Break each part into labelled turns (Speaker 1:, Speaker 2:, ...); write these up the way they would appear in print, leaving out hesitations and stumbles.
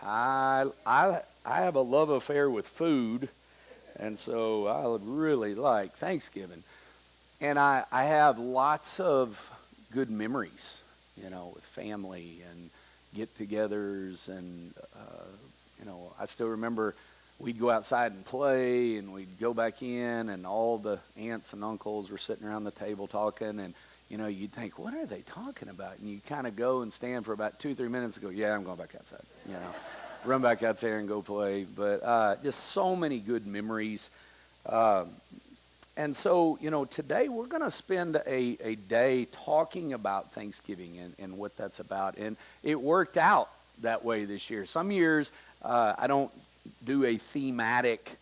Speaker 1: I have a love affair with food, and so I would really like Thanksgiving. And I have lots of good memories, with family and get-togethers, and I still remember we'd go outside and play, and we'd go back in, and all the aunts and uncles were sitting around the table talking, and you'd think, what are they talking about? And you kind of go and stand for about 2-3 minutes and go, yeah, I'm going back outside, run back out there and go play. But just so many good memories. And so, today we're going to spend a day talking about Thanksgiving and what that's about. And it worked out that way this year. Some years I don't do a thematic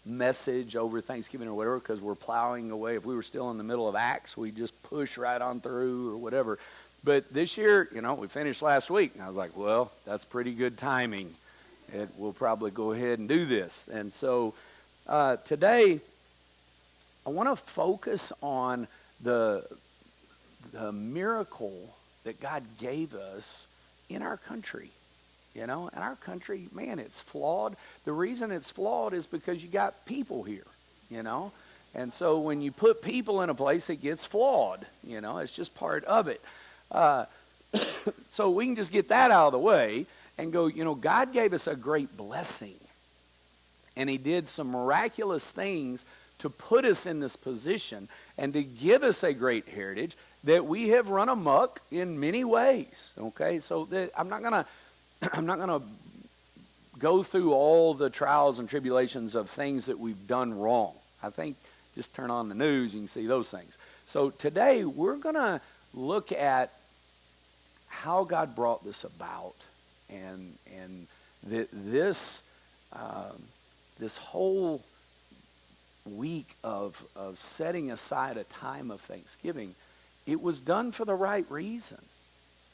Speaker 1: message over Thanksgiving or whatever because we're plowing away. If we were still in the middle of Acts, we just push right on through or whatever. But this year, we finished last week, and I was like, well, that's pretty good timing. We'll probably go ahead and do this. And so today, I want to focus on the miracle that God gave us in our country. And our country, man, it's flawed. The reason it's flawed is because you got people here, And so when you put people in a place, it gets flawed, It's just part of it. So we can just get that out of the way and go, God gave us a great blessing. And he did some miraculous things to put us in this position and to give us a great heritage that we have run amok in many ways. Okay, so I'm not gonna go through all the trials and tribulations of things that we've done wrong. I think just turn on the news, you can see those things. So today we're gonna look at how God brought this about, and this whole week of setting aside a time of Thanksgiving, it was done for the right reason.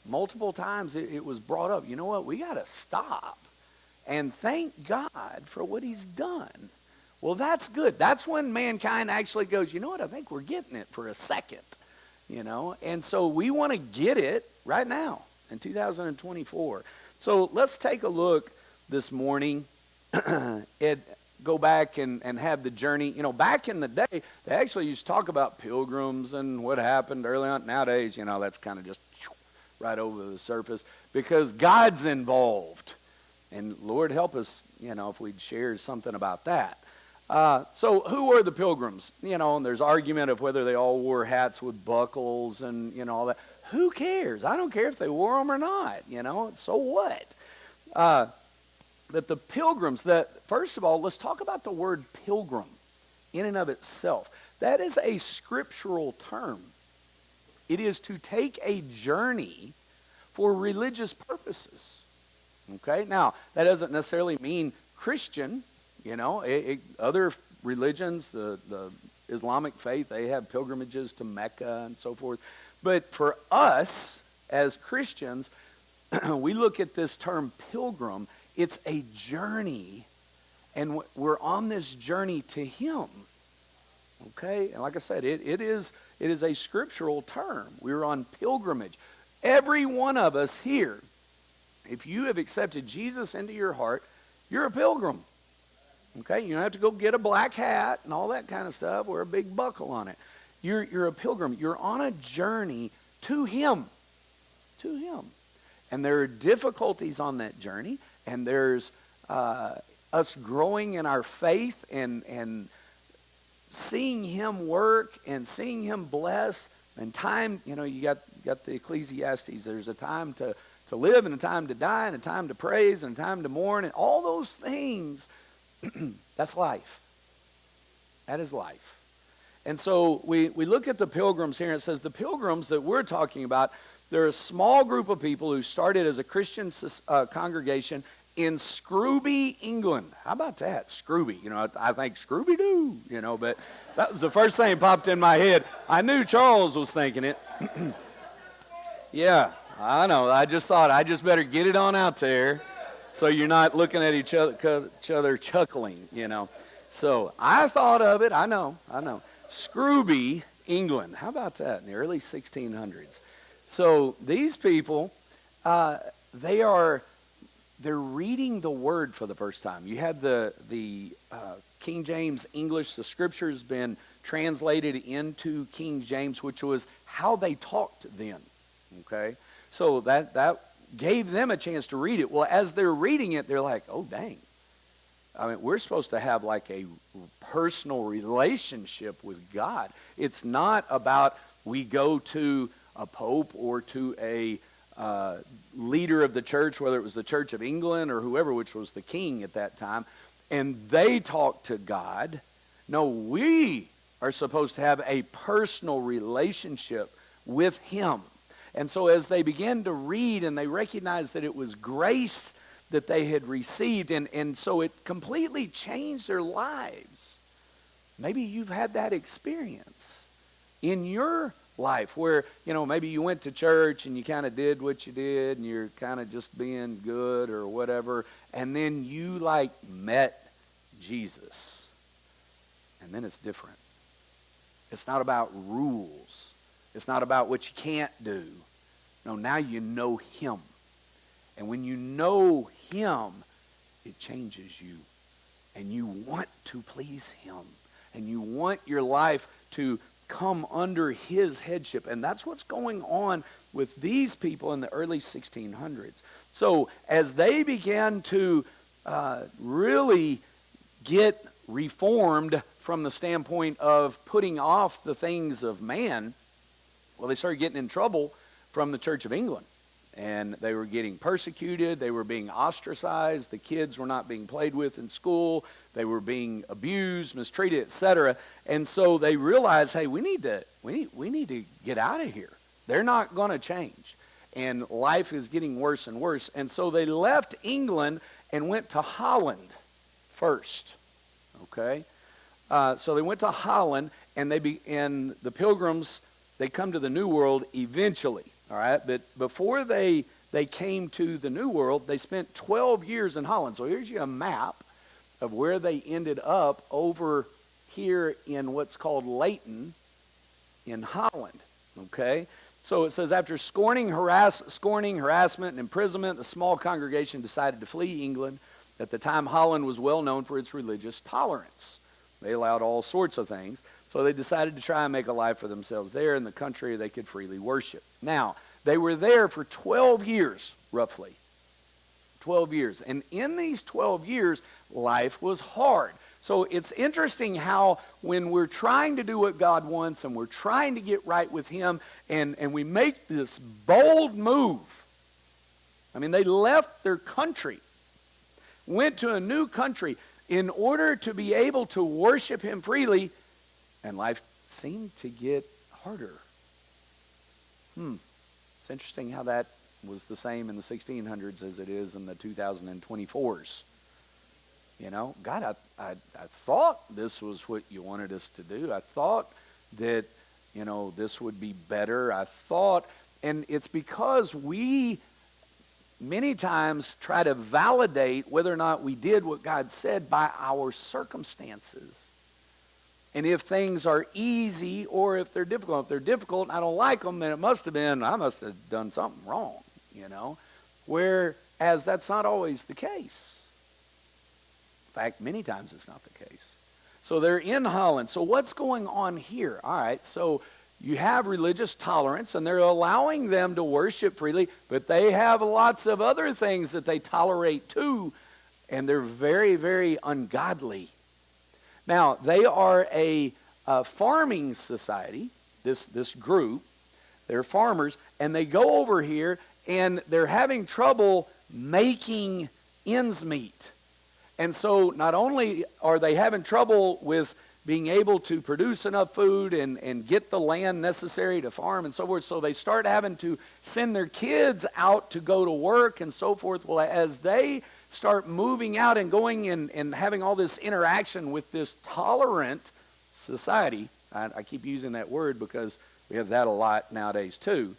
Speaker 1: Multiple times it was brought up. You know what? We got to stop and thank God for what he's done. Well, that's good. That's when mankind actually goes, you know what? I think we're getting it for a second, And so we want to get it right now in 2024. So let's take a look this morning at go back and have the journey. Back in the day, they actually used to talk about pilgrims and what happened early on. Nowadays, that's kind of just right over the surface because God's involved. And Lord help us, if we'd share something about that. So who were the pilgrims? And there's argument of whether they all wore hats with buckles and, all that. Who cares? I don't care if they wore them or not, so what? That the pilgrims, first of all, let's talk about the word pilgrim in and of itself. That is a scriptural term. It is to take a journey for religious purposes. Okay, now that doesn't necessarily mean Christian. Other religions, the Islamic faith, they have pilgrimages to Mecca and so forth. But for us as Christians, we look at this term pilgrim. It's a journey, and we're on this journey to him. Okay, and like I said, it is a scriptural term. We're on pilgrimage. Every one of us here, if you have accepted Jesus into your heart, you're a pilgrim. Okay, you don't have to go get a black hat and all that kind of stuff or a big buckle on it. You're a pilgrim. You're on a journey to him. To him. And there are difficulties on that journey, and there's us growing in our faith and seeing him work and seeing him bless. And time, you got the Ecclesiastes. There's a time to live and a time to die and a time to praise and a time to mourn and all those things. That's life. That is life. And so we look at the pilgrims here, and it says the pilgrims that we're talking about, they're a small group of people who started as a Christian congregation in Scrooby, England. How about that, Scrooby? I think Scrooby-Doo, but that was the first thing that popped in my head. I knew Charles was thinking it. Yeah, I know. I just thought I just better get it on out there so you're not looking at each other chuckling, So I thought of it. I know. Scrooby, England. How about that, in the early 1600s? So these people, they are they're reading the Word for the first time. You had the King James English, the Scripture's been translated into King James, which was how they talked then, okay? So that gave them a chance to read it. Well, as they're reading it, they're like, oh, dang. I mean, we're supposed to have like a personal relationship with God. It's not about we go to a pope or to a leader of the church, whether it was the Church of England or whoever, which was the king at that time, and they talk to God. No, we are supposed to have a personal relationship with him. And so as they began to read and they recognized that it was grace that they had received, and so it completely changed their lives. Maybe you've had that experience in your life where, maybe you went to church and you kind of did what you did and you're kind of just being good or whatever, and then you met Jesus. And then it's different. It's not about rules. It's not about what you can't do. No, now you know him. And when you know him, it changes you. And you want to please him. And you want your life to come under his headship. And that's what's going on with these people in the early 1600s. So as they began to really get reformed from the standpoint of putting off the things of man, well, they started getting in trouble from the Church of England. And they were getting persecuted. They were being ostracized. The kids were not being played with in school. They were being abused, mistreated, etc. And so they realized, hey, we need to get out of here. They're not going to change. And life is getting worse and worse. And so they left England and went to Holland first. Okay? So they went to Holland, and the Pilgrims, they come to the New World eventually. All right, but before they came to the New World, they spent 12 years in Holland. So here's you a map of where they ended up over here in what's called Leyden in Holland. Okay, so it says after scorning, harassment, and imprisonment, the small congregation decided to flee England. At the time, Holland was well known for its religious tolerance. They allowed all sorts of things. So they decided to try and make a life for themselves there in the country they could freely worship. Now, they were there for 12 years, roughly. 12 years. And in these 12 years, life was hard. So it's interesting how when we're trying to do what God wants and we're trying to get right with him and we make this bold move. I mean, they left their country, went to a new country in order to be able to worship him freely, and life seemed to get harder. It's interesting how that was the same in the 1600s as it is in the 2024s. God, I thought this was what you wanted us to do. I thought that, this would be better. I thought, and it's because we many times try to validate whether or not we did what God said by our circumstances. And if things are easy or if they're difficult. If they're difficult and I don't like them, then I must have done something wrong, Whereas that's not always the case. In fact, many times it's not the case. So they're in Holland. So what's going on here? All right, so you have religious tolerance, and they're allowing them to worship freely, but they have lots of other things that they tolerate too, and they're very, very ungodly. Now, they are a farming society, this group. They're farmers, and they go over here, and they're having trouble making ends meet. And so not only are they having trouble with being able to produce enough food and get the land necessary to farm and so forth, so they start having to send their kids out to go to work and so forth. Well, as they start moving out and going and having all this interaction with this tolerant society, I keep using that word because we have that a lot nowadays too.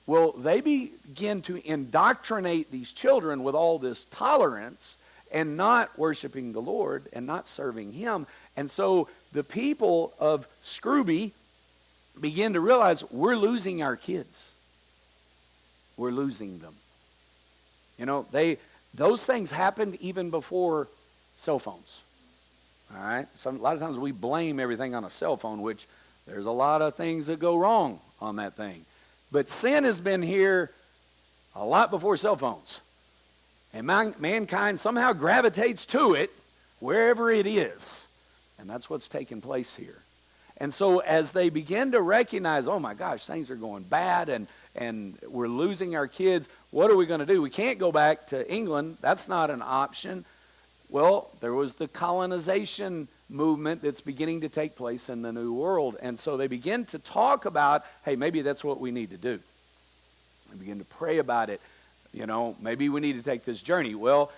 Speaker 1: Well, they begin to indoctrinate these children with all this tolerance and not worshiping the Lord and not serving him. And so the people of Scrooby begin to realize we're losing our kids. We're losing them. Those things happened even before cell phones. All right? A lot of times we blame everything on a cell phone, which there's a lot of things that go wrong on that thing. But sin has been here a lot before cell phones. And mankind somehow gravitates to it wherever it is. And that's what's taking place here. And so as they begin to recognize, oh my gosh, things are going bad and we're losing our kids, what are we going to do? We can't go back to England. That's not an option. Well, there was the colonization movement that's beginning to take place in the New World. And so they begin to talk about, hey, maybe that's what we need to do. They begin to pray about it. You know, maybe we need to take this journey. Well,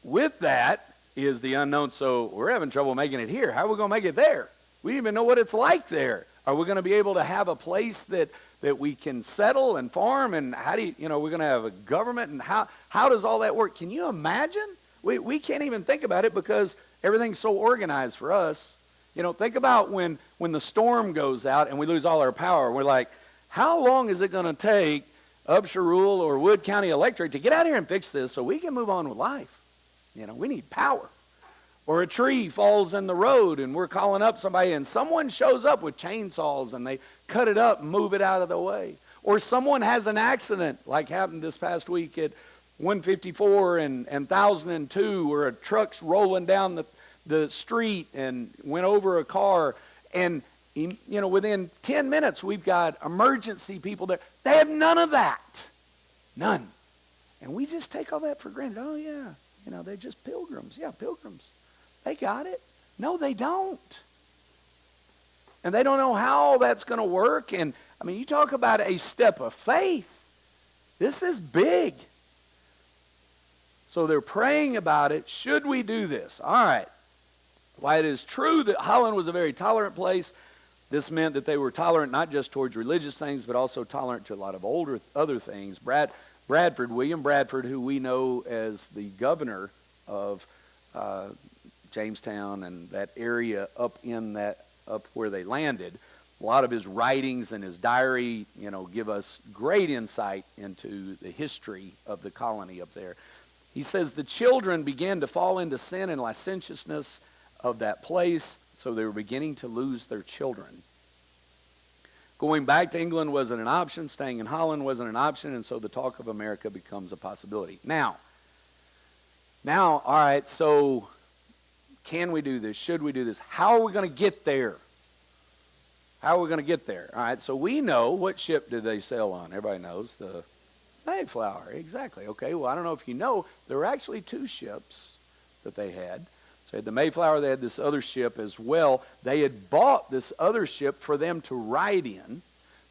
Speaker 1: with that is the unknown. So we're having trouble making it here. How are we going to make it there? We don't even know what it's like there. Are we going to be able to have a place that we can settle and farm? And how do we're going to have a government? And how does all that work? Can you imagine? We can't even think about it because everything's so organized for us. You know, think about when the storm goes out and we lose all our power. We're like, how long is it going to take Upshur Rural or Wood County Electric to get out here and fix this so we can move on with life? You know, we need power. Or a tree falls in the road and we're calling up somebody and someone shows up with chainsaws and they cut it up and move it out of the way. Or someone has an accident like happened this past week at 154 and 1002 where a truck's rolling down the street and went over a car. And, you know, within 10 minutes we've got emergency people there. They have none of that. None. And we just take all that for granted. Oh, yeah. You know, they're just pilgrims. Yeah, pilgrims. They got it. No, they don't. And they don't know how that's going to work. And, I mean, you talk about a step of faith. This is big. So they're praying about it. Should we do this? All right. While it is true that Holland was a very tolerant place, this meant that they were tolerant not just towards religious things, but also tolerant to a lot of other things. William Bradford, who we know as the governor of Jamestown and that area up where they landed, a lot of his writings and his diary, you know, give us great insight into the history of the colony up there. He says the children began to fall into sin and licentiousness of that place, so they were beginning to lose their children. Going back to England wasn't an option. Staying in Holland wasn't an option, and so the talk of America becomes a possibility. Now, all right, so can we do this? Should we do this? How are we going to get there? How are we going to get there? All right, so we know, what ship did they sail on? Everybody knows, the Mayflower. Exactly. Okay, well, I don't know if you know, there were actually two ships that they had. So they had the Mayflower, they had this other ship as well. They had bought this other ship for them to ride in.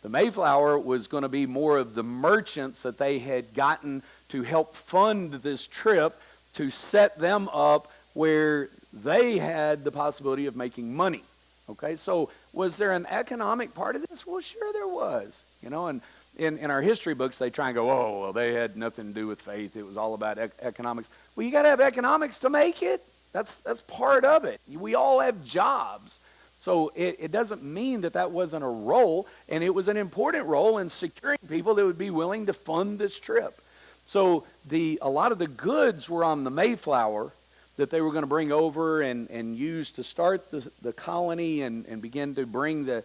Speaker 1: The Mayflower was going to be more of the merchants that they had gotten to help fund this trip to set them up where they had the possibility of making money. Okay, so was there an economic part of this? Well, sure there was. You know, and in our history books, they try and go, oh, well, they had nothing to do with faith. It was all about economics. Well, you got to have economics to make it. That's part of it. We all have jobs. So it doesn't mean that wasn't a role, and it was an important role in securing people that would be willing to fund this trip. So a lot of the goods were on the Mayflower that they were going to bring over and use to start the colony and begin to bring the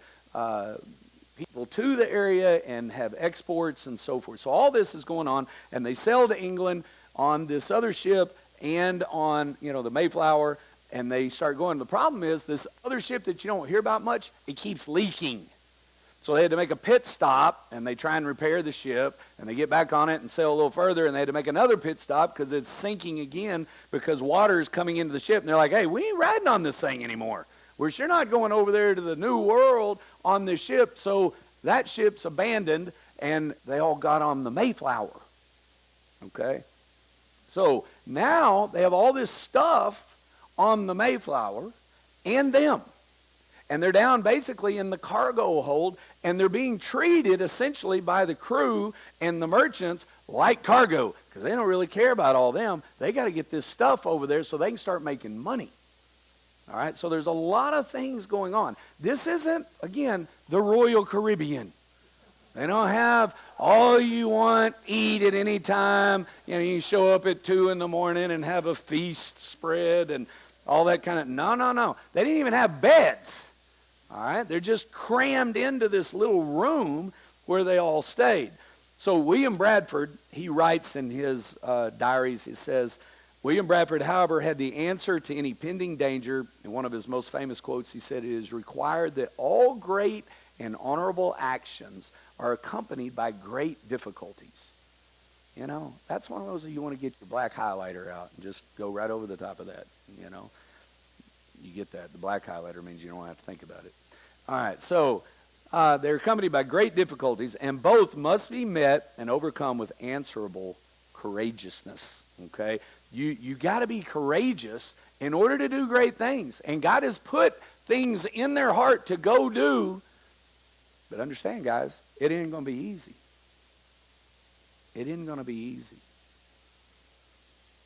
Speaker 1: people to the area and have exports and so forth. So all this is going on, and they sail to England on this other ship and on, you know, the Mayflower, and they start going. The problem is this other ship that you don't hear about much, it keeps leaking. So they had to make a pit stop, and they try and repair the ship, and they get back on it and sail a little further, and they had to make another pit stop because it's sinking again because water is coming into the ship. And they're like, hey, we ain't riding on this thing anymore. We're sure not going over there to the New World on this ship. So that ship's abandoned, and they all got on the Mayflower. Okay? So now they have all this stuff on the Mayflower and them. And they're down basically in the cargo hold, and they're being treated essentially by the crew and the merchants like cargo because they don't really care about all them. They got to get this stuff over there so they can start making money. All right, so there's a lot of things going on. This isn't, again, the Royal Caribbean. They don't have all you want, eat at any time. You know, you show up at 2 in the morning and have a feast spread and all that kind of, no. They didn't even have beds. All right, they're just crammed into this little room where they all stayed. So William Bradford, he writes in his diaries, he says, William Bradford, however, had the answer to any pending danger. In one of his most famous quotes, he said, it is required that all great and honorable actions are accompanied by great difficulties. You know, that's one of those that you want to get your black highlighter out and just go right over the top of that, you know. You get that. The black highlighter means you don't have to think about it. All right, so they're accompanied by great difficulties, and both must be met and overcome with answerable courageousness, okay? You got to be courageous in order to do great things. And God has put things in their heart to go do. But understand, guys, it ain't going to be easy. It isn't going to be easy.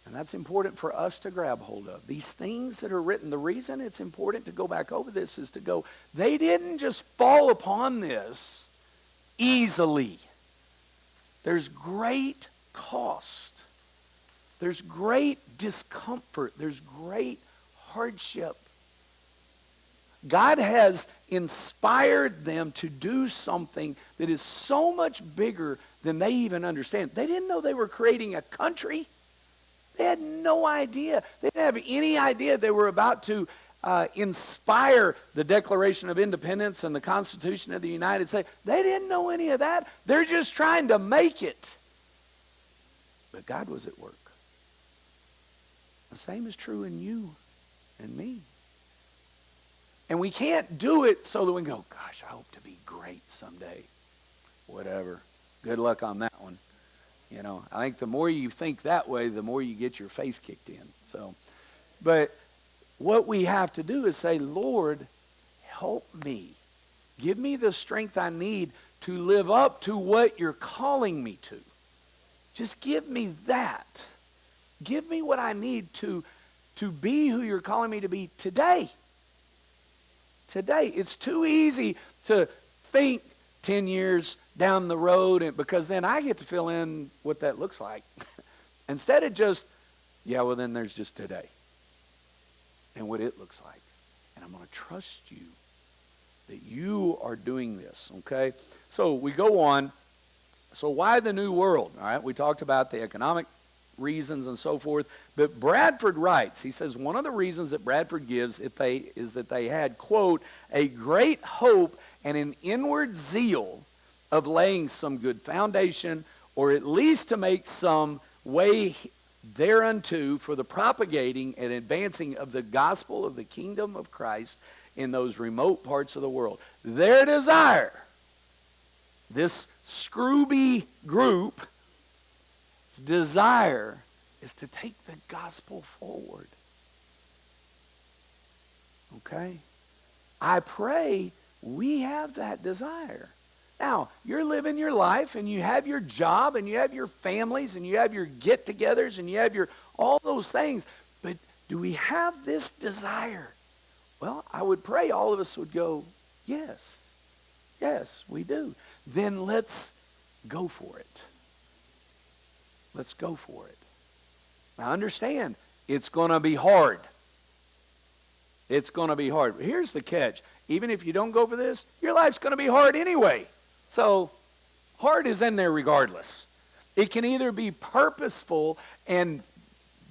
Speaker 1: And that's important for us to grab hold of. These things that are written, the reason it's important to go back over this is to go, they didn't just fall upon this easily. There's great cost. There's great discomfort. There's great hardship. God has inspired them to do something that is so much bigger than they even understand. They didn't know they were creating a country. They had no idea. They didn't have any idea they were about to inspire the Declaration of Independence and the Constitution of the United States. They didn't know any of that. They're just trying to make it. But God was at work. The same is true in you and me. And we can't do it so that we can go, gosh, I hope to be great someday. Whatever. Good luck on that one. You know, I think the more you think that way, the more you get your face kicked in. So, but what we have to do is say, Lord, help me. Give me the strength I need to live up to what you're calling me to. Just give me that. Give me what I need to be who you're calling me to be today. Today. It's too easy to think 10 years down the road, because then I get to fill in what that looks like. Instead of just, yeah, well then there's just today and what it looks like. And I'm going to trust you that you are doing this, okay? So we go on. So why the new world? All right, we talked about the economic reasons and so forth. But Bradford writes, he says, one of the reasons that Bradford gives is that they had, quote, a great hope and an inward zeal of laying some good foundation, or at least to make some way thereunto for the propagating and advancing of the gospel of the kingdom of Christ in those remote parts of the world. Their desire, this Scrooby group, desire is to take the gospel forward. Okay? I pray we have that desire. Now, you're living your life and you have your job and you have your families and you have your get-togethers and you have your all those things. But do we have this desire? Well, I would pray all of us would go, yes. Yes, we do. Then let's go for it. Let's go for it. Now understand, it's going to be hard. It's going to be hard. Here's the catch. Even if you don't go for this, your life's going to be hard anyway. So hard is in there regardless. It can either be purposeful and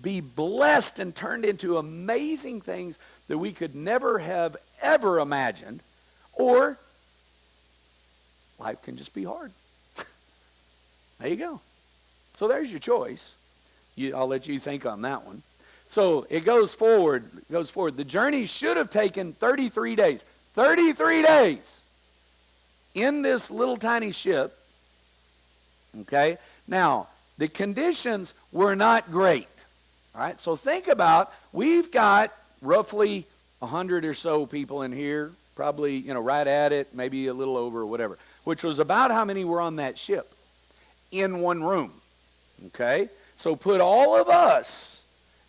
Speaker 1: be blessed and turned into amazing things that we could never have ever imagined, or life can just be hard. There you go. So there's your choice. I'll let you think on that one. So it goes forward. The journey should have taken 33 days. 33 days in this little tiny ship. Okay? Now, the conditions were not great. All right? So think about, we've got roughly 100 or so people in here, probably, right at it, maybe a little over or whatever, which was about how many were on that ship in one room. Okay? So put all of us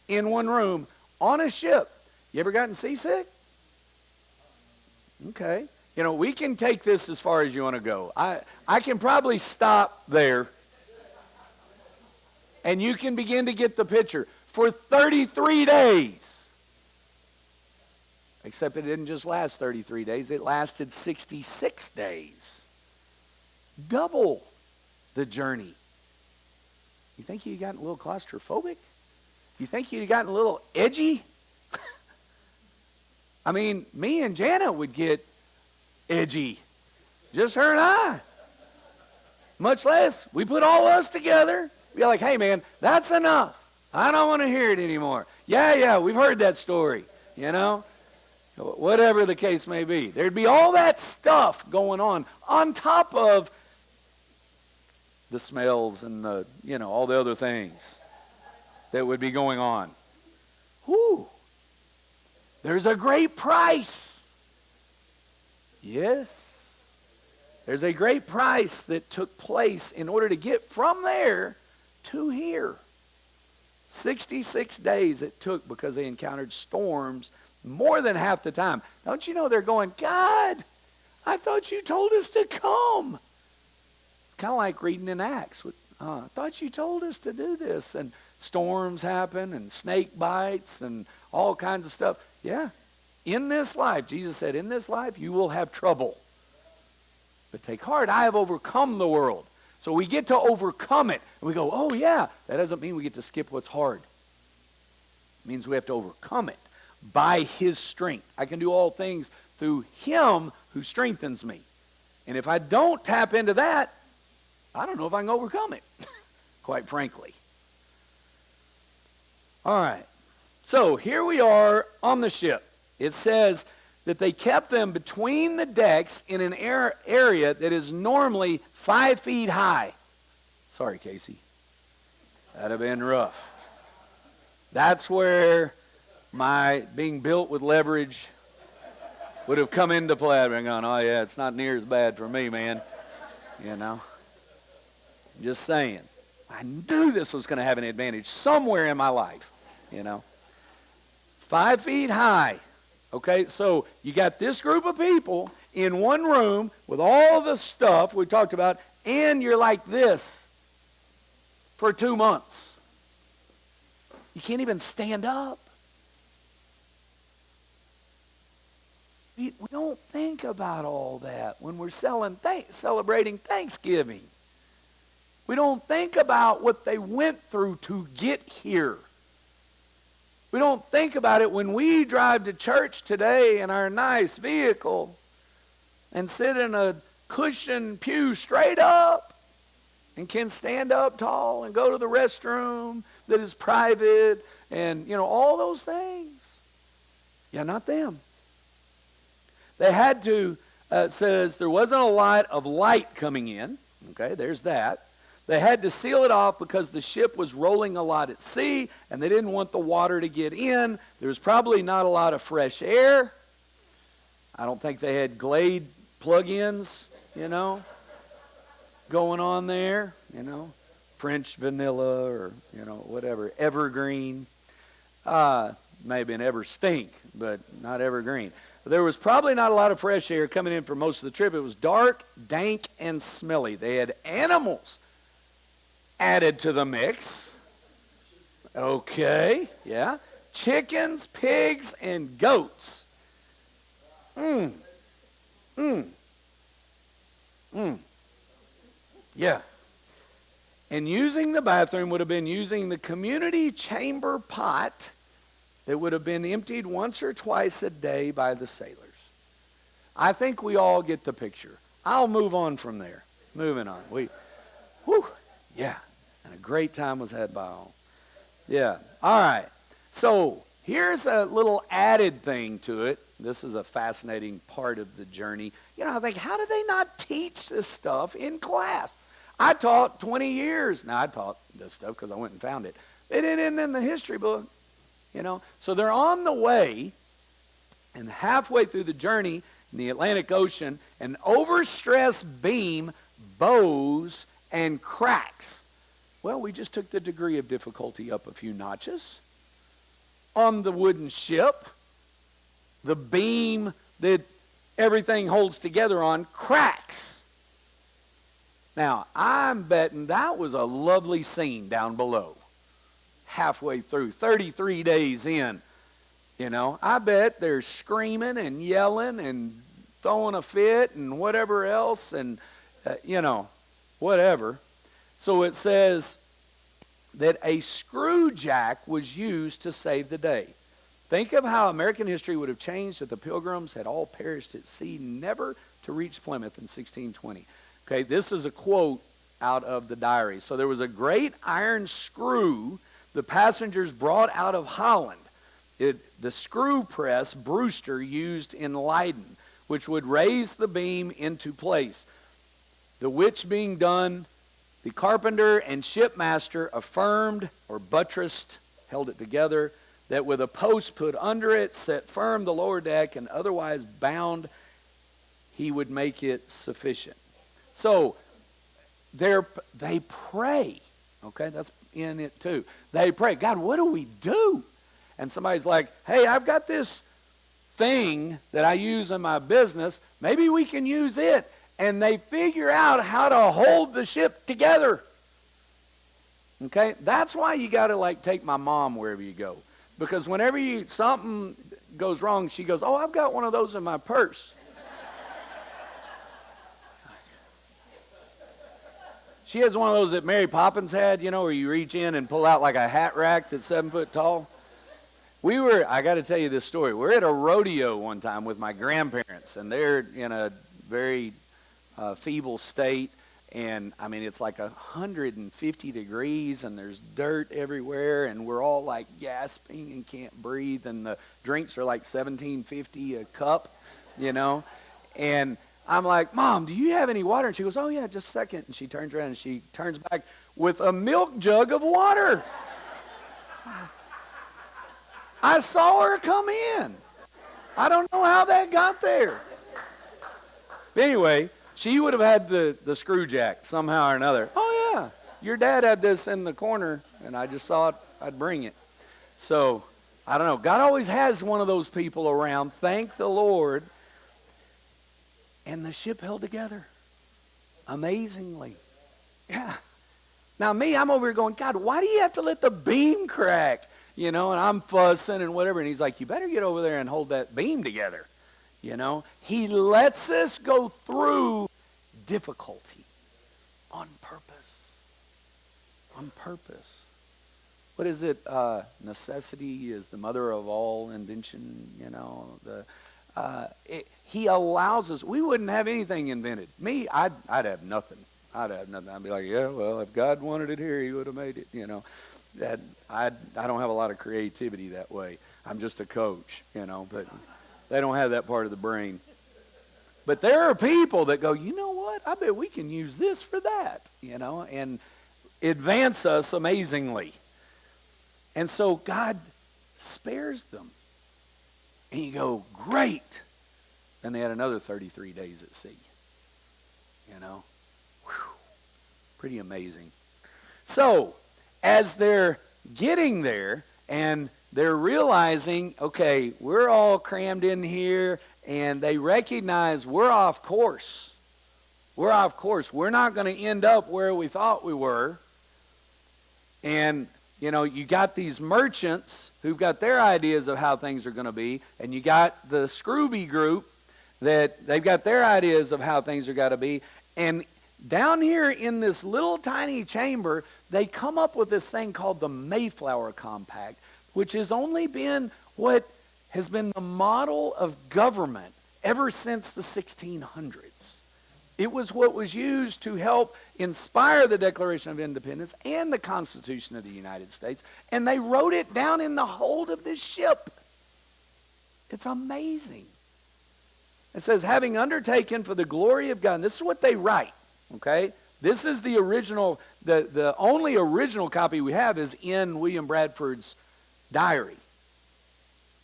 Speaker 1: in one room on a ship. You ever gotten seasick? Okay. You we can take this as far as you want to go. I can probably stop there, and you can begin to get the picture. For 33 days. Except it didn't just last 33 days. It lasted 66 days. Double the journey. You think you'd gotten a little claustrophobic? You think you'd gotten a little edgy? I mean, me and Jana would get edgy. Just her and I. Much less, we put all of us together. Be like, hey man, that's enough. I don't want to hear it anymore. Yeah, we've heard that story, Whatever the case may be. There'd be all that stuff going on top of the smells and all the other things that would be going on. Whew. There's a great price. Yes. There's a great price that took place in order to get from there to here. 66 days it took because they encountered storms more than half the time. Don't you know they're going, God, I thought you told us to come. It's kind of like reading in Acts. I thought you told us to do this. And storms happen and snake bites and all kinds of stuff. Yeah. In this life, Jesus said, in this life you will have trouble. But take heart, I have overcome the world. So we get to overcome it. And we go, oh yeah. That doesn't mean we get to skip what's hard. It means we have to overcome it by his strength. I can do all things through him who strengthens me. And if I don't tap into that, I don't know if I can overcome it, quite frankly. All right. So here we are on the ship. It says that they kept them between the decks in an area that is normally 5 feet high. Sorry, Casey. That'd have been rough. That's where my being built with leverage would have come into play. I'd been going, oh yeah, it's not near as bad for me, man. Just saying. I knew this was going to have an advantage somewhere in my life, 5 feet high. Okay, so you got this group of people in one room with all the stuff we talked about, and you're like this for 2 months. You can't even stand up. We don't think about all that when we're celebrating Thanksgiving. We don't think about what they went through to get here. We don't think about it when we drive to church today in our nice vehicle and sit in a cushioned pew straight up and can stand up tall and go to the restroom that is private and, all those things. Yeah, not them. They had to, it says there wasn't a lot of light coming in. Okay, there's that. They had to seal it off because the ship was rolling a lot at sea and they didn't want the water to get in. There was probably not a lot of fresh air. I don't think they had Glade plug-ins, going on there, French vanilla or, whatever, evergreen. May have been ever stink, but not evergreen. There was probably not a lot of fresh air coming in for most of the trip. It was dark, dank, and smelly. They had animals added to the mix. Okay, yeah. Chickens, pigs, and goats. Yeah. And using the bathroom would have been using the community chamber pot that would have been emptied once or twice a day by the sailors. I think we all get the picture. I'll move on from there. Moving on. Yeah. And a great time was had by all. Yeah. All right. So here's a little added thing to it. This is a fascinating part of the journey. I think, how do they not teach this stuff in class? I taught 20 years. Now, I taught this stuff because I went and found it. It isn't in the history book, So they're on the way, and halfway through the journey in the Atlantic Ocean, an overstressed beam bows and cracks. Well, we just took the degree of difficulty up a few notches. On the wooden ship, the beam that everything holds together on cracks. Now, I'm betting that was a lovely scene down below. Halfway through, 33 days in, I bet they're screaming and yelling and throwing a fit and whatever else and, whatever. So it says that a screw jack was used to save the day. Think of how American history would have changed if the Pilgrims had all perished at sea, never to reach Plymouth in 1620. Okay, this is a quote out of the diary. So there was a great iron screw the passengers brought out of Holland. The screw press Brewster used in Leyden, which would raise the beam into place. The which being done, the carpenter and shipmaster affirmed or buttressed, held it together, that with a post put under it, set firm the lower deck, and otherwise bound, he would make it sufficient. So they pray. Okay, that's in it too. They pray, God, what do we do? And somebody's like, hey, I've got this thing that I use in my business. Maybe we can use it. And they figure out how to hold the ship together. Okay, that's why you got to take my mom wherever you go. Because whenever something goes wrong, she goes, oh, I've got one of those in my purse. She has one of those that Mary Poppins had, where you reach in and pull out like a hat rack that's 7 foot tall. I got to tell you this story. We're at a rodeo one time with my grandparents, and they're in a very feeble state. And, it's like 150 degrees, and there's dirt everywhere, and we're all, gasping and can't breathe, and the drinks are like $17.50 a cup, And I'm like, Mom, do you have any water? And she goes, oh, yeah, just a second. And she turns around, and she turns back with a milk jug of water. I saw her come in. I don't know how that got there. But anyway, she would have had the screw jack somehow or another. Oh, yeah, your dad had this in the corner, and I just thought I'd bring it. So, I don't know. God always has one of those people around. Thank the Lord. And the ship held together. Amazingly. Yeah. Now, I'm over here going, God, why do you have to let the beam crack? And I'm fussing and whatever. And he's like, you better get over there and hold that beam together. He lets us go through difficulty on purpose. On purpose. What is it? Necessity is the mother of all invention. He allows us. We wouldn't have anything invented. I'd have nothing. I'd be like, yeah, well, if God wanted it here, he would have made it. That I don't have a lot of creativity that way. I'm just a coach, but they don't have that part of the brain. But there are people that go, you know what? I bet we can use this for that, and advance us amazingly. And so God spares them. And you go, great. Then they had another 33 days at sea. Whew. Pretty amazing. So, as they're getting there and they're realizing, okay, we're all crammed in here, and they recognize we're off course. We're off course. We're not going to end up where we thought we were. And, you got these merchants who've got their ideas of how things are going to be, and you got the Scrooby group that they've got their ideas of how things are going to be. And down here in this little tiny chamber, they come up with this thing called the Mayflower Compact, which has only been what has been the model of government ever since the 1600s. It was what was used to help inspire the Declaration of Independence and the Constitution of the United States, and they wrote it down in the hold of this ship. It's amazing. It says, having undertaken for the glory of God, and this is what they write, okay? This is the original, the only original copy we have is in William Bradford's diary.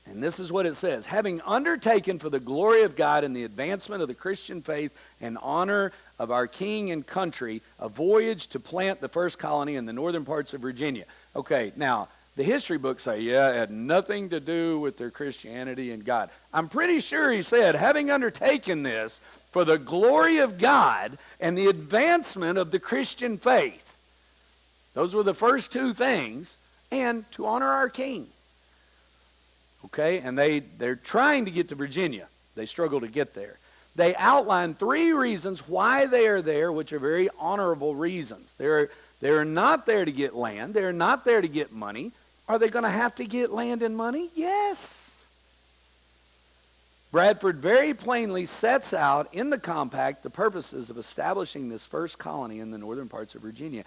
Speaker 1: And this is what it says. Having undertaken for the glory of God and the advancement of the Christian faith and honor of our king and country, a voyage to plant the first colony in the northern parts of Virginia. Okay, now, The history books say, yeah, it had nothing to do with their Christianity and God. I'm pretty sure he said, having undertaken this for the glory of God and the advancement of the Christian faith. Those were the first two things, and to honor our king. Okay, and they're trying to get to Virginia. They struggle to get there. They outline 3 reasons why they are there, which are very honorable reasons. They're not there to get land. They're not there to get money. Are they going to have to get land and money? Yes. Bradford very plainly sets out in the compact the purposes of establishing this first colony in the northern parts of Virginia.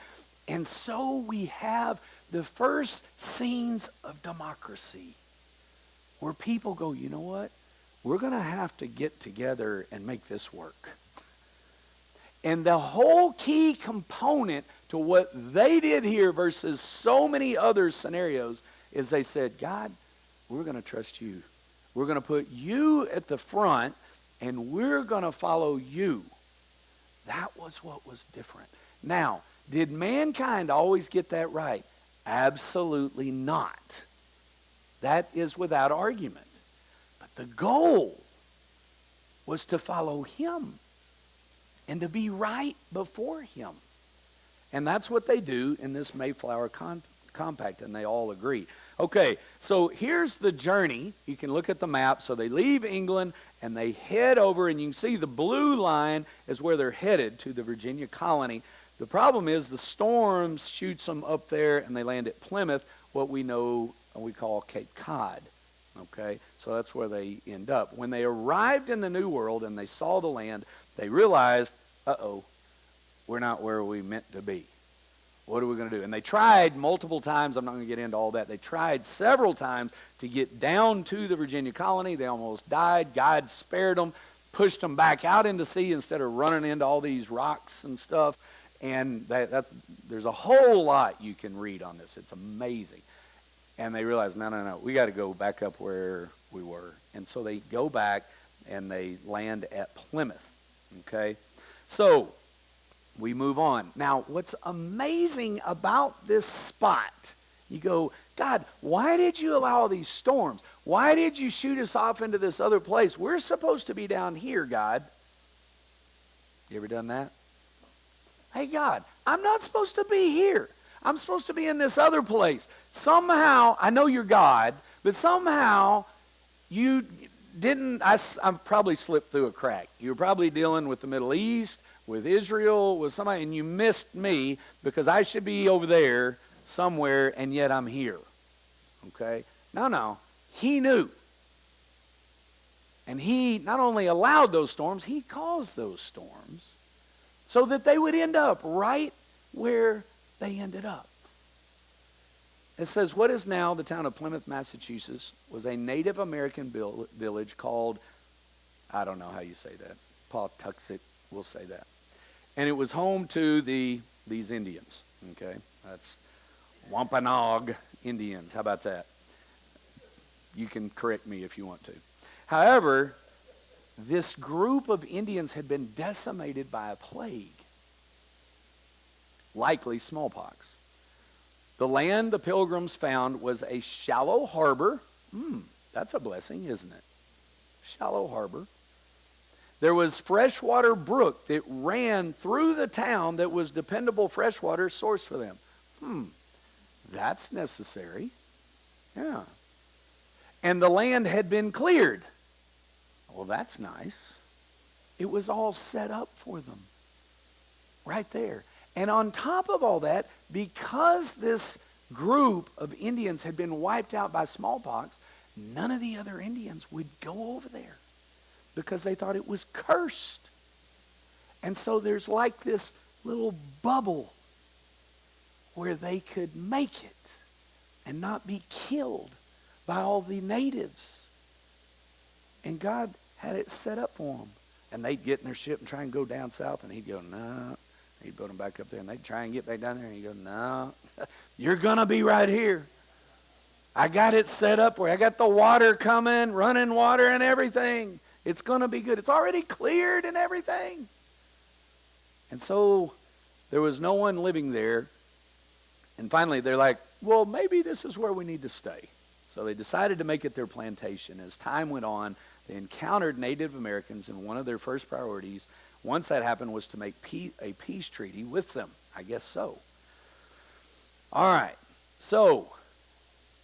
Speaker 1: And so we have the first scenes of democracy, where people go, you know what? We're going to have to get together and make this work. And the whole key component to what they did here versus so many other scenarios is they said, God, we're going to trust you. We're going to put you at the front, and we're going to follow you. That was what was different. Now, did mankind always get that right? Absolutely not. That is without argument. But the goal was to follow him and to be right before him. And that's what they do in this Mayflower Compact, and they all agree. Okay, so here's the journey. You can look at the map. So they leave England, and they head over, and you can see the blue line is where they're headed, to the Virginia colony. The problem is the storms shoots them up there, and they land at Plymouth, what we know we call Cape Cod. Okay, so that's where they end up. When they arrived in the New World and they saw the land, they realized, uh-oh, we're not where we meant to be. What are we going to do? And they tried multiple times. I'm not going to get into all that. They tried several times to get down to the Virginia colony. They almost died. God spared them, pushed them back out into sea instead of running into all these rocks and stuff. And there's a whole lot you can read on this. It's amazing. And they realized, no, we got to go back up where we were. And so they go back and they land at Plymouth. Okay? So we move on. Now, what's amazing about this spot, you go, God, why did you allow these storms? Why did you shoot us off into this other place? We're supposed to be down here, God. You ever done that? Hey, God, I'm not supposed to be here. I'm supposed to be in this other place. Somehow, I know you're God, but somehow you didn't, I probably slipped through a crack. You were probably dealing with the Middle East, with Israel, with somebody, and you missed me because I should be over there somewhere, and yet I'm here. Okay? No. He knew. And he not only allowed those storms, he caused those storms so that they would end up right where they ended up. It says, what is now the town of Plymouth, Massachusetts, was a Native American village called, I don't know how you say that, Pawtuxet, we'll say that. And it was home to these Indians, okay? That's Wampanoag Indians. How about that? You can correct me if you want to. However, this group of Indians had been decimated by a plague, likely smallpox. The land the pilgrims found was a shallow harbor. That's a blessing, isn't it? Shallow harbor. There was freshwater brook that ran through the town that was dependable freshwater source for them. That's necessary. Yeah. And the land had been cleared. Well, that's nice. It was all set up for them. Right there. And on top of all that, because this group of Indians had been wiped out by smallpox, none of the other Indians would go over there because they thought it was cursed. And so there's like this little bubble where they could make it and not be killed by all the natives. And God had it set up for them. And they'd get in their ship and try and go down south, and he'd go, no. He'd put them back up there, and they'd try and get back down there, and he'd go, no, you're going to be right here. I got it set up where I got the water coming, running water and everything. It's going to be good. It's already cleared and everything. And so there was no one living there. And finally, they're like, well, maybe this is where we need to stay. So they decided to make it their plantation. As time went on, they encountered Native Americans, and one of their first priorities, once that happened, was to make a peace treaty with them. I guess so. All right. So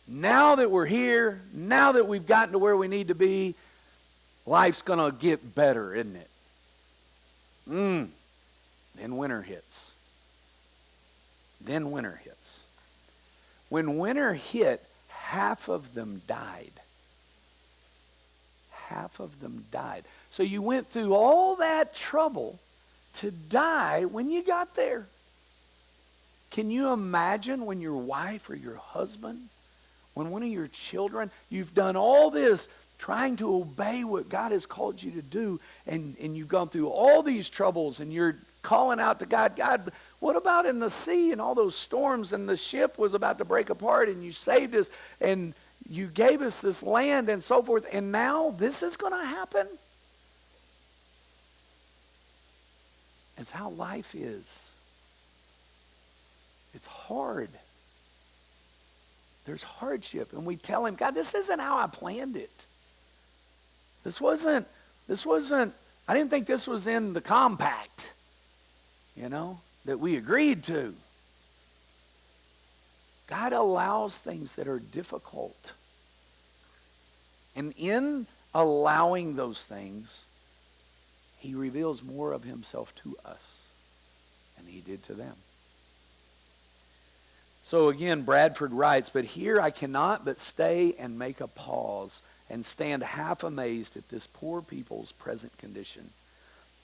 Speaker 1: now that we're here, now that we've gotten to where we need to be, life's going to get better, isn't it? Then winter hits. Then winter hits. When winter hit, half of them died. Half of them died. So you went through all that trouble to die when you got there. Can you imagine when your wife or your husband, when one of your children, you've done all this trying to obey what God has called you to do, and you've gone through all these troubles, and you're calling out to God, God, what about in the sea and all those storms, and the ship was about to break apart, and you saved us, and you gave us this land and so forth, and now this is going to happen? It's how life is. It's hard. There's hardship, and we tell him, God, this isn't how I planned it. This wasn't, I didn't think this was in the compact, that we agreed to. God allows things that are difficult. And in allowing those things, he reveals more of himself to us than he did to them. So again, Bradford writes, but here I cannot but stay and make a pause and stand half amazed at this poor people's present condition.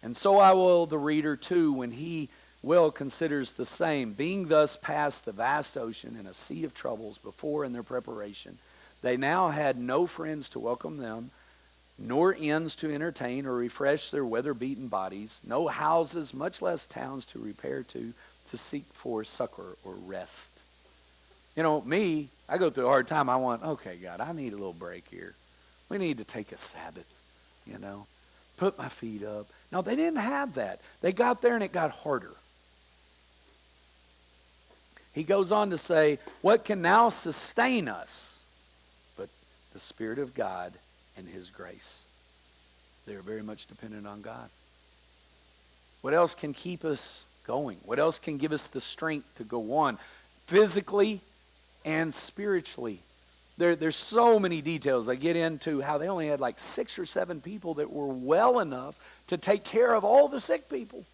Speaker 1: And so I will the reader too, when he well considers the same, being thus past the vast ocean and a sea of troubles before in their preparation. They now had no friends to welcome them, nor inns to entertain or refresh their weather-beaten bodies, no houses, much less towns to repair to seek for succor or rest. Me, I go through a hard time. I want, okay, God, I need a little break here. We need to take a Sabbath, put my feet up. No, they didn't have that. They got there and it got harder. He goes on to say, what can now sustain us but the Spirit of God and his grace? They're very much dependent on God. What else can keep us going? What else can give us the strength to go on physically and spiritually? There's so many details. They get into how they only had like 6 or 7 people that were well enough to take care of all the sick people.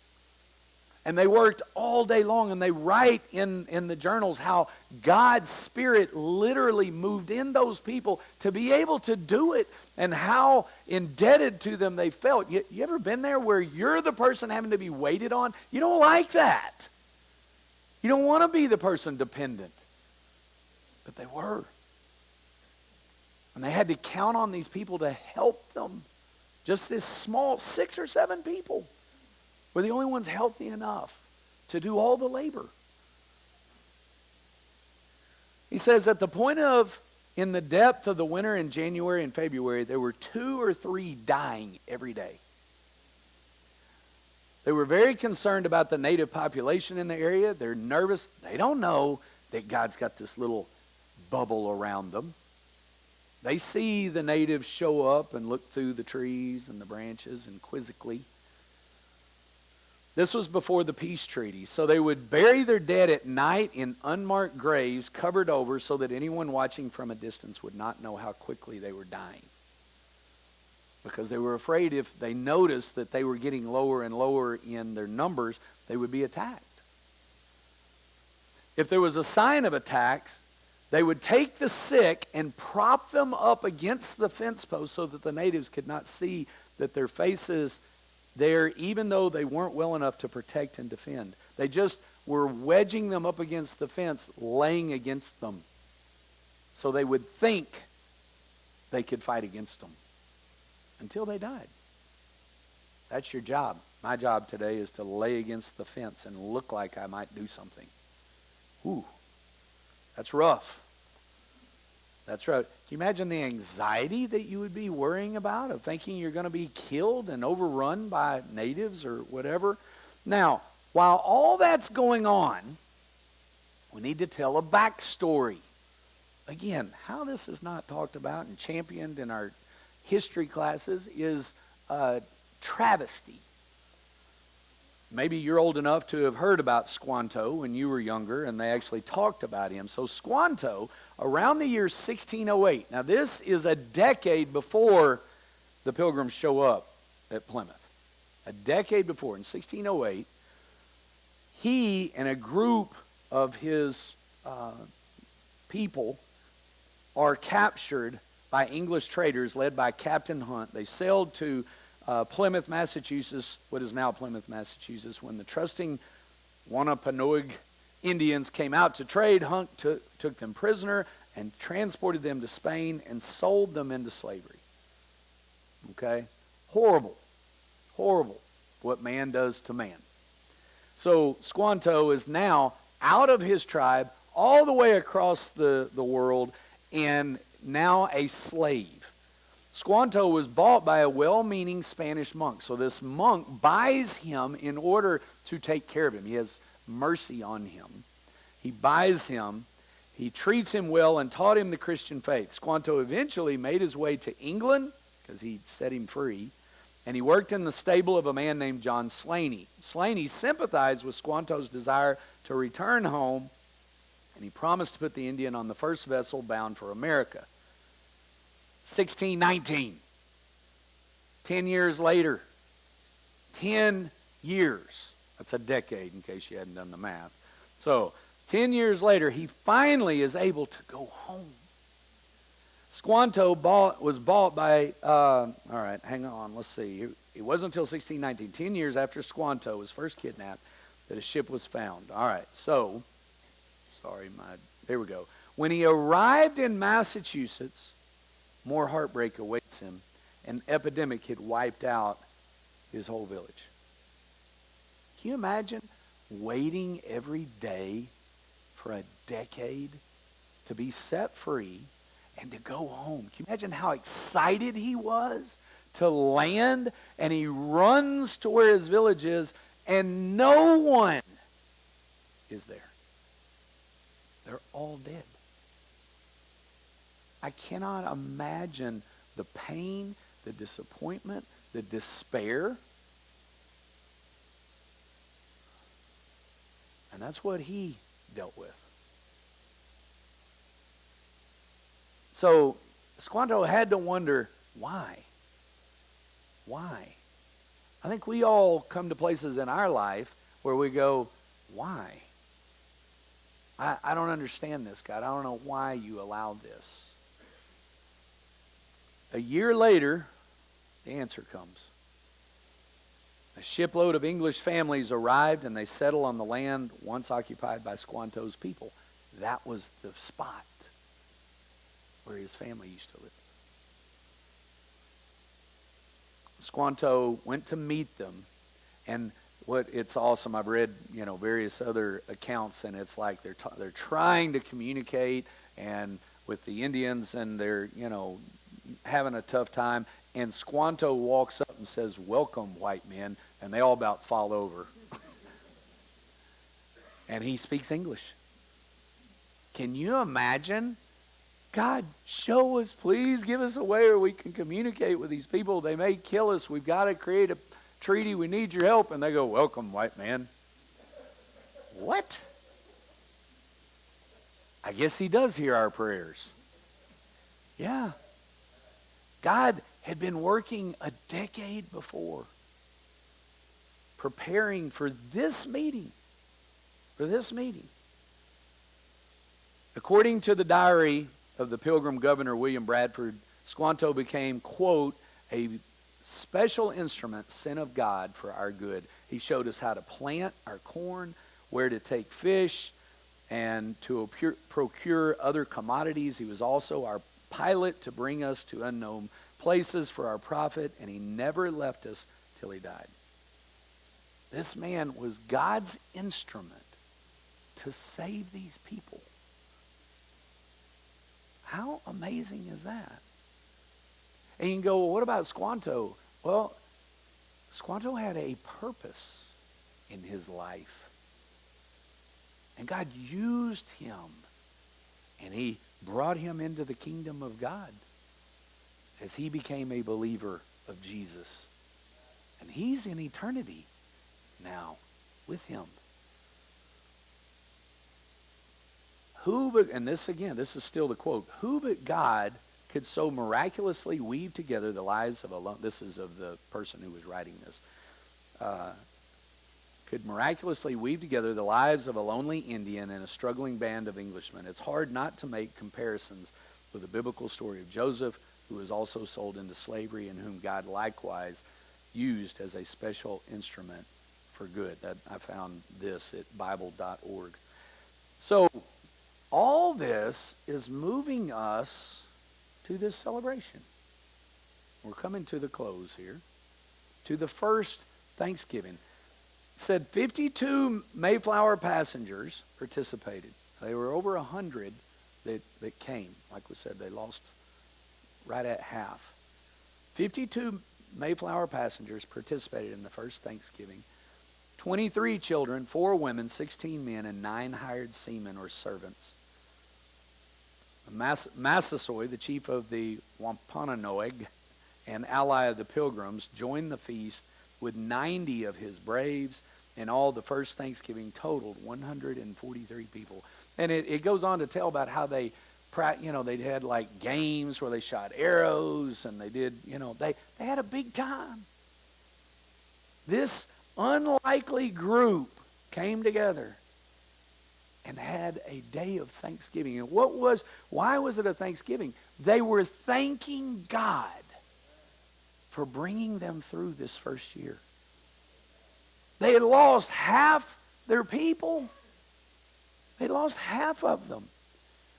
Speaker 1: And they worked all day long, and they write in the journals how God's Spirit literally moved in those people to be able to do it, and how indebted to them they felt. You ever been there where you're the person having to be waited on? You don't like that. You don't want to be the person dependent. But they were. And they had to count on these people to help them. Just this small 6 or 7 people were the only ones healthy enough to do all the labor. He says at the point of, in the depth of the winter in January and February, there were 2 or 3 dying every day. They were very concerned about the native population in the area. They're nervous. They don't know that God's got this little bubble around them. They see the natives show up and look through the trees and the branches and quizzically. This was before the peace treaty. So they would bury their dead at night in unmarked graves covered over so that anyone watching from a distance would not know how quickly they were dying. Because they were afraid if they noticed that they were getting lower and lower in their numbers, they would be attacked. If there was a sign of attacks, they would take the sick and prop them up against the fence post so that the natives could not see that their faces there, even though they weren't well enough to protect and defend. They just were wedging them up against the fence, laying against them, so they would think they could fight against them until they died. That's your job. My job today is to lay against the fence and look like I might do something. Ooh. That's rough. That's right. Can you imagine the anxiety that you would be worrying about of thinking you're going to be killed and overrun by natives or whatever? Now, while all that's going on, We need to tell a backstory. Again, how this is not talked about and championed in our history classes is a travesty. Maybe you're old enough to have heard about Squanto when you were younger, and they actually talked about him. So Squanto, around the year 1608, now this is a decade before the Pilgrims show up at Plymouth. A decade before, in 1608, he and a group of his people are captured by English traders led by Captain Hunt. They sailed to Plymouth, Massachusetts, what is now Plymouth, Massachusetts. When the trusting Wampanoag Indians came out to trade, Hunt took them prisoner and transported them to Spain and sold them into slavery. Okay? Horrible. Horrible what man does to man. So Squanto is now out of his tribe all the way across the world and now a slave. Squanto was bought by a well-meaning Spanish monk. So this monk buys him in order to take care of him. He has mercy on him. He buys him. He treats him well and taught him the Christian faith. Squanto eventually made his way to England because he set him free. And he worked in the stable of a man named John Slaney. Slaney sympathized with Squanto's desire to return home, and he promised to put the Indian on the first vessel bound for America. 1619. 10 years later. 10 years. That's a decade in case you hadn't done the math. So, 10 years later, he finally is able to go home. Squanto was bought by, all right, hang on, let's see. It wasn't until 1619, 10 years after Squanto was first kidnapped, that a ship was found. All right, so, there we go. When he arrived in Massachusetts, more heartbreak awaits him. An epidemic had wiped out his whole village. Can you imagine waiting every day for a decade to be set free and to go home? Can you imagine how excited he was to land? And he runs to where his village is, and no one is there. They're all dead. I cannot imagine the pain, the disappointment, the despair. And that's what he dealt with. So Squanto had to wonder, why? Why? I think we all come to places in our life where we go, why? I don't understand this, God. I don't know why you allowed this. A year later, the answer comes. A shipload of English families arrived, and they settled on the land once occupied by Squanto's people. That was the spot where his family used to live. Squanto went to meet them, and it's awesome. I've read, various other accounts, and it's like they're trying to communicate and with the Indians, and they're having a tough time. And Squanto walks up and says, "Welcome, white men," and they all about fall over. And he speaks English. Can you imagine? God, show us, please give us a way where we can communicate with these people. They may kill us. We've got to create a treaty. We need your help. And they go, "Welcome, white man." What? I guess he does hear our prayers. Yeah. God had been working a decade before, preparing for this meeting. According to the diary of the Pilgrim Governor William Bradford, Squanto became, quote, "a special instrument sent of God for our good. He showed us how to plant our corn, where to take fish, and to procure other commodities. He was also our pilot to bring us to unknown places for our profit, and he never left us till he died." This man was God's instrument to save these people. How amazing is that? And you can go, "Well, what about Squanto?" Well, Squanto had a purpose in his life. And God used him. And he brought him into the kingdom of God as he became a believer of Jesus. And he's in eternity now with him. Who but, and this again, this is still the quote, who but God could so miraculously weave together the lives of a, this is of the person who was writing this, could miraculously weave together the lives of a lonely Indian and a struggling band of Englishmen. It's hard not to make comparisons with the biblical story of Joseph, who was also sold into slavery and whom God likewise used as a special instrument for good. That I found this at Bible.org. So all this is moving us to this celebration. We're coming to the close here. To the first Thanksgiving. It said 52 Mayflower passengers participated. There were over 100 that came. Like we said, they lost right at half. 52 Mayflower passengers participated in the first Thanksgiving. 23 children, 4 women, 16 men, and 9 hired seamen or servants. Massasoit, the chief of the Wampanoag and ally of the Pilgrims, joined the feast with 90 of his braves, and all the first Thanksgiving totaled 143 people. And it goes on to tell about how they had like games where they shot arrows, and they did, they had a big time. This unlikely group came together and had a day of Thanksgiving. And why was it a Thanksgiving? They were thanking God for bringing them through this first year. They had lost half their people. They lost half of them.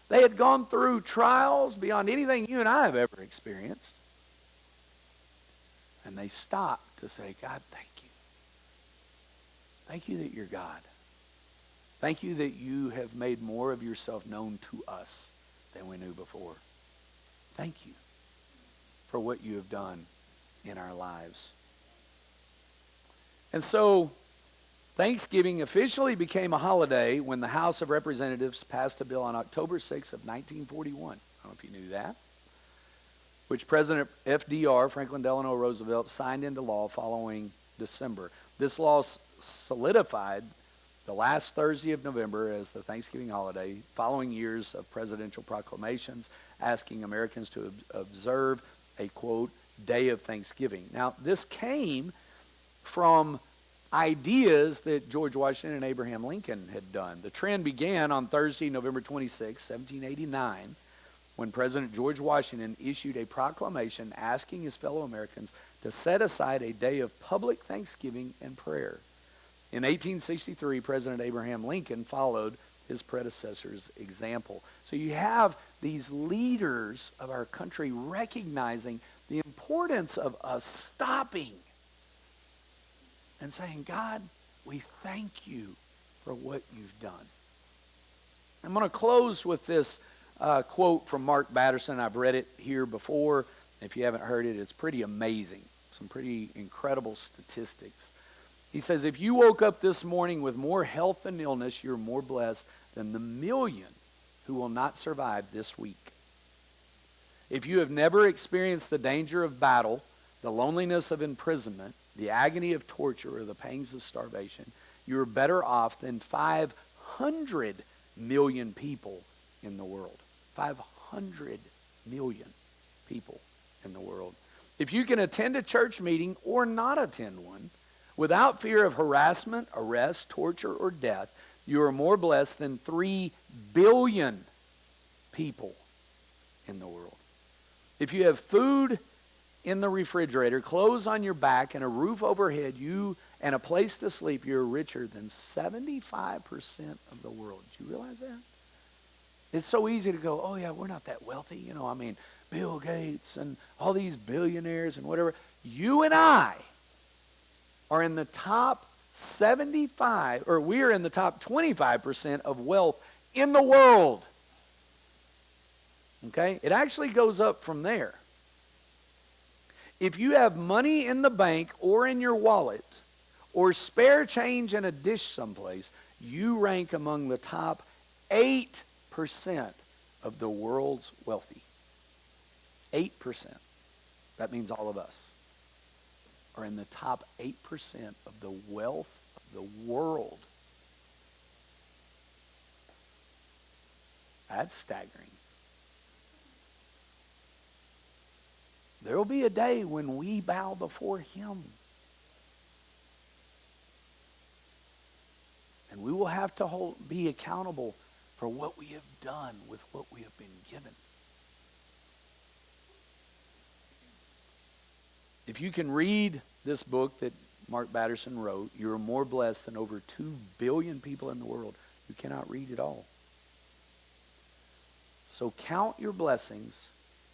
Speaker 1: They had gone through trials beyond anything you and I have ever experienced. And they stopped to say, God, thank you. Thank you that you're God. Thank you that you have made more of yourself known to us than we knew before. Thank you for what you have done in our lives. And so Thanksgiving officially became a holiday when the House of Representatives passed a bill on October 6th of 1941. I don't know if you knew that. Which President FDR, Franklin Delano Roosevelt, signed into law following December. This law solidified the last Thursday of November as the Thanksgiving holiday, following years of presidential proclamations asking Americans to observe a, quote, day of Thanksgiving. Now, this came from ideas that George Washington and Abraham Lincoln had done. The trend began on Thursday, November 26, 1789, when President George Washington issued a proclamation asking his fellow Americans to set aside a day of public thanksgiving and prayer. In 1863, President Abraham Lincoln followed his predecessor's example. So you have these leaders of our country recognizing the importance of us stopping and saying, God, we thank you for what you've done. I'm going to close with this quote from Mark Batterson. I've read it here before. If you haven't heard it, it's pretty amazing. Some pretty incredible statistics. He says, if you woke up this morning with more health than illness, you're more blessed than the million who will not survive this week. If you have never experienced the danger of battle, the loneliness of imprisonment, the agony of torture, or the pangs of starvation, you are better off than 500 million people in the world. 500 million people in the world. If you can attend a church meeting or not attend one, without fear of harassment, arrest, torture, or death, you are more blessed than 3 billion people in the world. If you have food in the refrigerator, clothes on your back, and a roof overhead, and a place to sleep, you're richer than 75% of the world. Do you realize that? It's so easy to go, oh yeah, we're not that wealthy. Bill Gates and all these billionaires and whatever. You and I are in the top 75, or we're in the top 25% of wealth in the world. Okay? It actually goes up from there. If you have money in the bank or in your wallet or spare change in a dish someplace, You rank among the top 8% of the world's wealthy. 8%. That means all of us are in the top 8% of the wealth of the world. That's staggering. There will be a day when we bow before him. And we will have to be accountable for what we have done with what we have been given. If you can read this book that Mark Batterson wrote, you are more blessed than over 2 billion people in the world who cannot read it all. So count your blessings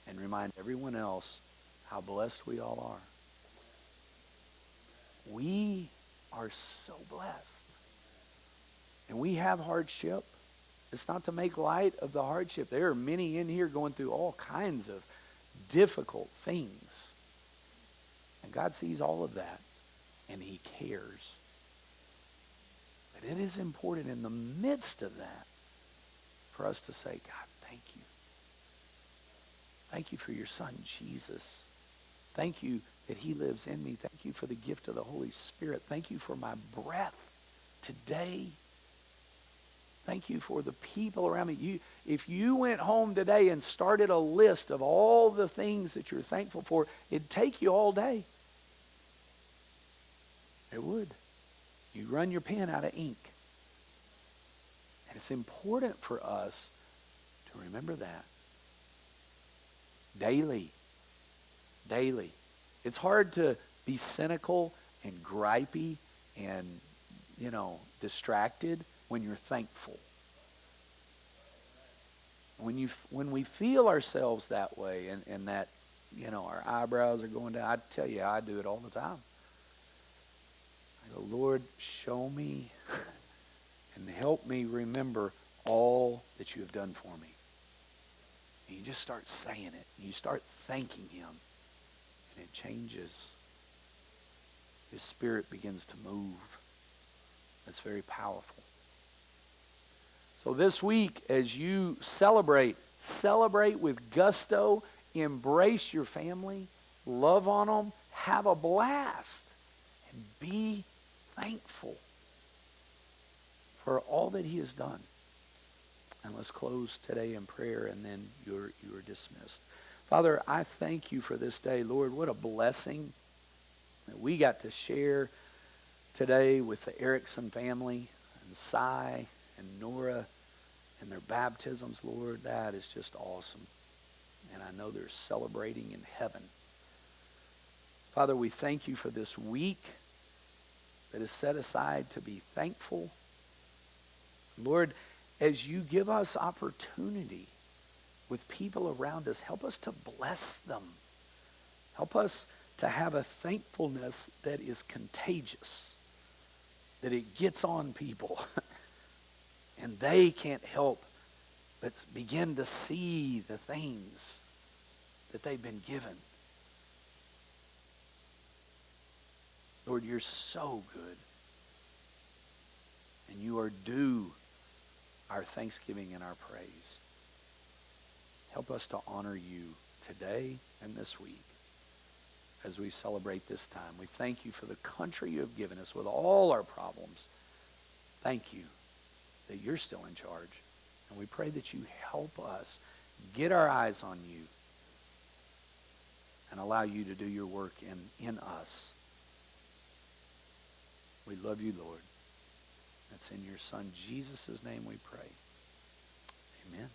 Speaker 1: and remind everyone else how blessed we all are. We are so blessed. And we have hardship. It's not to make light of the hardship. There are many in here going through all kinds of difficult things. And God sees all of that, and he cares. But it is important in the midst of that for us to say, God, thank you. Thank you for your son, Jesus. Thank you that he lives in me. Thank you for the gift of the Holy Spirit. Thank you for my breath today. Thank you for the people around me. If you went home today and started a list of all the things that you're thankful for, it'd take you all day. It would. You run your pen out of ink. And it's important for us to remember that. Daily. Daily. It's hard to be cynical and gripey and, distracted when you're thankful. When we feel ourselves that way and that, our eyebrows are going down, I tell you, I do it all the time. I go, Lord, show me and help me remember all that you have done for me. And you just start saying it. You start thanking him. And it changes. His spirit begins to move. That's very powerful. So this week, as you celebrate with gusto, embrace your family, love on them, have a blast, and be thankful for all that he has done. And let's close today in prayer, and then you are dismissed. Father, I thank you for this day. Lord, what a blessing that we got to share today with the Erickson family and Cy and Nora and their baptisms, Lord. That is just awesome. And I know they're celebrating in heaven. Father, we thank you for this week that is set aside to be thankful. Lord, as you give us opportunity with people around us, help us to bless them. Help us to have a thankfulness that is contagious, that it gets on people and they can't help but begin to see the things that they've been given. Lord, you're so good, and you are due our thanksgiving and our praise. Help us to honor you today and this week as we celebrate this time. We thank you for the country you have given us with all our problems. Thank you that you're still in charge. And we pray that you help us get our eyes on you and allow you to do your work in us. We love you, Lord. That's in your son Jesus' name we pray. Amen.